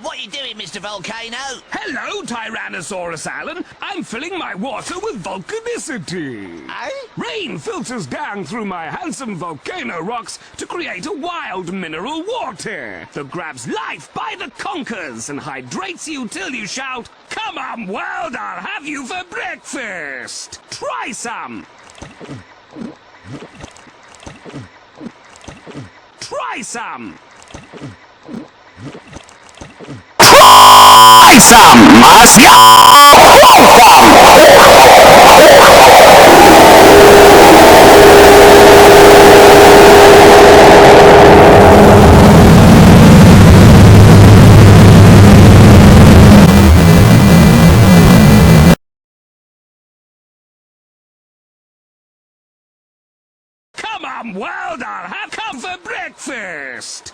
What are you doing, Mr. Volcano? Hello, Tyrannosaurus Alan. I'm filling my water with volcanicity. Eh? Rain filters down through my handsome volcano rocks to create a wild mineral water that grabs life by the conkers and hydrates you till you shout, "Come on, world, I'll have you for breakfast!" Try some! Try some! Try some, must you? Come on, world, I'll have come for breakfast!